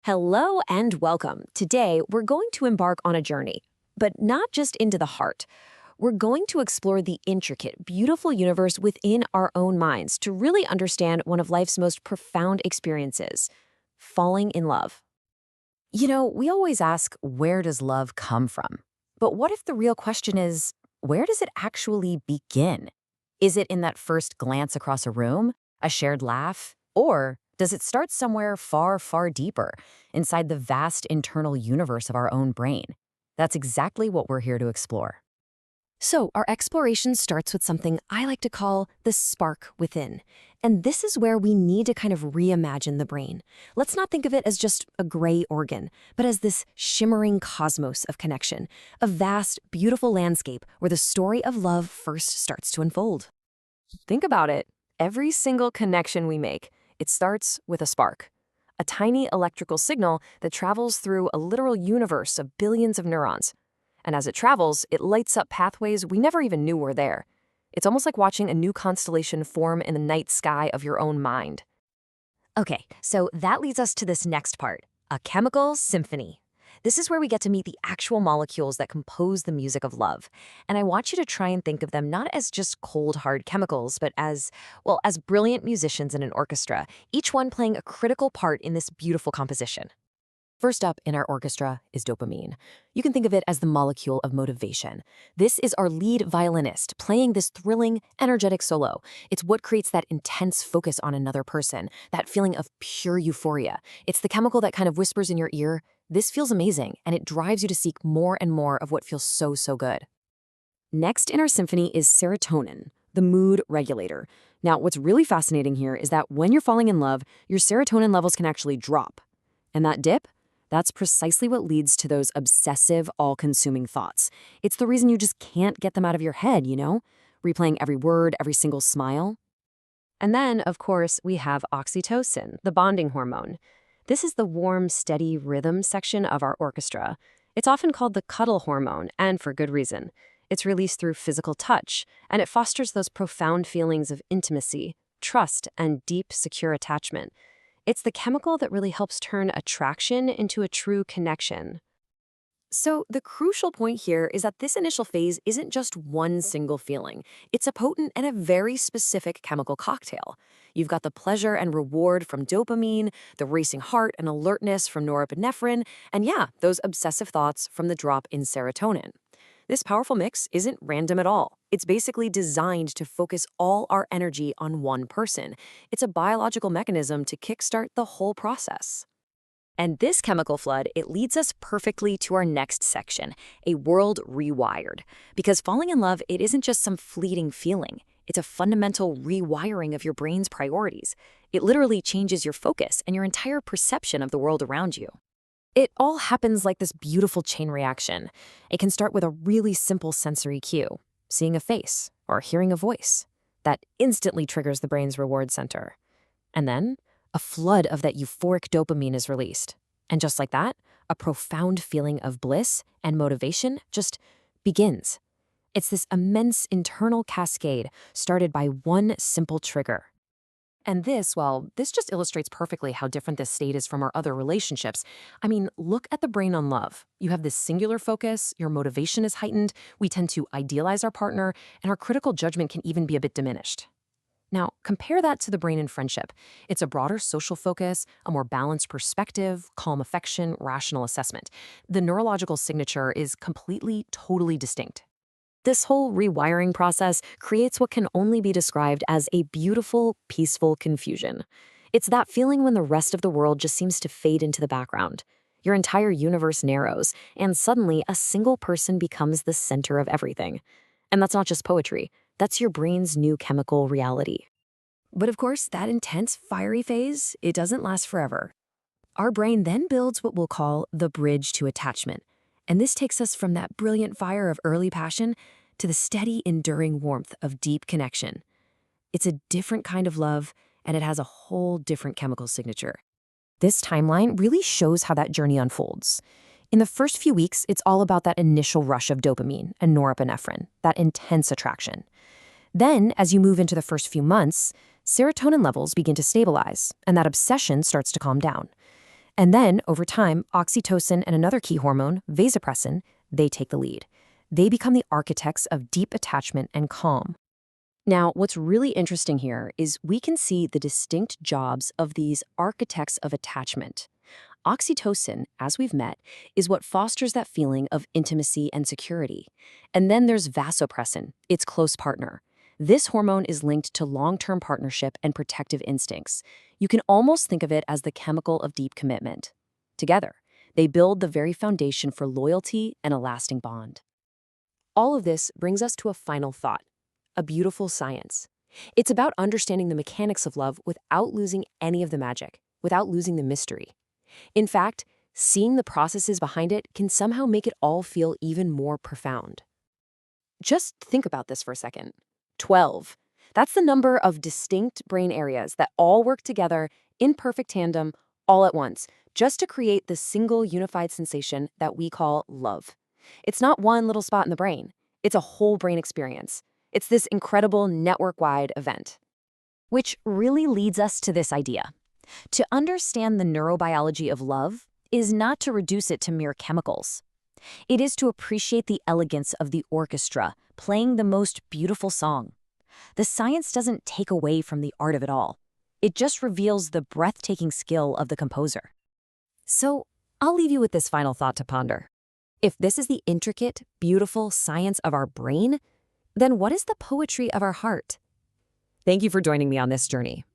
Hello and welcome. Today, we're going to embark on a journey, but not just into the heart. We're going to explore the intricate, beautiful universe within our own minds to really understand one of life's most profound experiences, falling in love. We always ask, where does love come from? But what if the real question is, where does it actually begin? Is it in that first glance across a room, a shared laugh, or does it start somewhere far, far deeper, inside the vast internal universe of our own brain? That's exactly what we're here to explore. So, our exploration starts with something I like to call the spark within. And this is where we need to kind of reimagine the brain. Let's not think of it as just a gray organ, but as this shimmering cosmos of connection, a vast, beautiful landscape where the story of love first starts to unfold. Think about it. Every single connection we make, it starts with a spark. A tiny electrical signal that travels through a literal universe of billions of neurons. And as it travels, it lights up pathways we never even knew were there. It's almost like watching a new constellation form in the night sky of your own mind. Okay, so that leads us to this next part, a chemical symphony. This is where we get to meet the actual molecules that compose the music of love. And I want you to try and think of them not as just cold, hard chemicals, but as brilliant musicians in an orchestra, each one playing a critical part in this beautiful composition. First up in our orchestra is dopamine. You can think of it as the molecule of motivation. This is our lead violinist playing this thrilling, energetic solo. It's what creates that intense focus on another person, that feeling of pure euphoria. It's the chemical that kind of whispers in your ear, "This feels amazing," and it drives you to seek more and more of what feels so, so good. Next in our symphony is serotonin, the mood regulator. Now, what's really fascinating here is that when you're falling in love, your serotonin levels can actually drop. And that dip? That's precisely what leads to those obsessive, all-consuming thoughts. It's the reason you just can't get them out of your head, replaying every word, every single smile. And then, of course, we have oxytocin, the bonding hormone. This is the warm, steady rhythm section of our orchestra. It's often called the cuddle hormone, and for good reason. It's released through physical touch, and it fosters those profound feelings of intimacy, trust, and deep, secure attachment. It's the chemical that really helps turn attraction into a true connection. So the crucial point here is that this initial phase isn't just one single feeling. It's a potent and a very specific chemical cocktail. You've got the pleasure and reward from dopamine, the racing heart and alertness from norepinephrine, and those obsessive thoughts from the drop in serotonin. This powerful mix isn't random at all. It's basically designed to focus all our energy on one person. It's a biological mechanism to kickstart the whole process. And this chemical flood, it leads us perfectly to our next section, a world rewired. Because falling in love, it isn't just some fleeting feeling. It's a fundamental rewiring of your brain's priorities. It literally changes your focus and your entire perception of the world around you. It all happens like this beautiful chain reaction. It can start with a really simple sensory cue, seeing a face or hearing a voice. That instantly triggers the brain's reward center. And then, a flood of that euphoric dopamine is released. And just like that, a profound feeling of bliss and motivation just begins. It's this immense internal cascade started by one simple trigger. And this just illustrates perfectly how different this state is from our other relationships. I mean, look at the brain on love. You have this singular focus, your motivation is heightened, we tend to idealize our partner, and our critical judgment can even be a bit diminished. Now, compare that to the brain in friendship. It's a broader social focus, a more balanced perspective, calm affection, rational assessment. The neurological signature is completely, totally distinct. This whole rewiring process creates what can only be described as a beautiful, peaceful confusion. It's that feeling when the rest of the world just seems to fade into the background. Your entire universe narrows, and suddenly a single person becomes the center of everything. And that's not just poetry. That's your brain's new chemical reality. But of course, that intense, fiery phase, it doesn't last forever. Our brain then builds what we'll call the bridge to attachment. And this takes us from that brilliant fire of early passion to the steady, enduring warmth of deep connection. It's a different kind of love, and it has a whole different chemical signature. This timeline really shows how that journey unfolds. In the first few weeks, it's all about that initial rush of dopamine and norepinephrine, that intense attraction. Then, as you move into the first few months, serotonin levels begin to stabilize, and that obsession starts to calm down. And then, over time, oxytocin and another key hormone, vasopressin, they take the lead. They become the architects of deep attachment and calm. Now, what's really interesting here is we can see the distinct jobs of these architects of attachment. Oxytocin, as we've met, is what fosters that feeling of intimacy and security. And then there's vasopressin, its close partner. This hormone is linked to long-term partnership and protective instincts. You can almost think of it as the chemical of deep commitment. Together, they build the very foundation for loyalty and a lasting bond. All of this brings us to a final thought, a beautiful science. It's about understanding the mechanics of love without losing any of the magic, without losing the mystery. In fact, seeing the processes behind it can somehow make it all feel even more profound. Just think about this for a second. 12. That's the number of distinct brain areas that all work together in perfect tandem all at once, just to create the single unified sensation that we call love. It's not one little spot in the brain. It's a whole brain experience. It's this incredible network-wide event. Which really leads us to this idea. To understand the neurobiology of love is not to reduce it to mere chemicals. It is to appreciate the elegance of the orchestra playing the most beautiful song. The science doesn't take away from the art of it all. It just reveals the breathtaking skill of the composer. So, I'll leave you with this final thought to ponder. If this is the intricate, beautiful science of our brain, then what is the poetry of our heart? Thank you for joining me on this journey.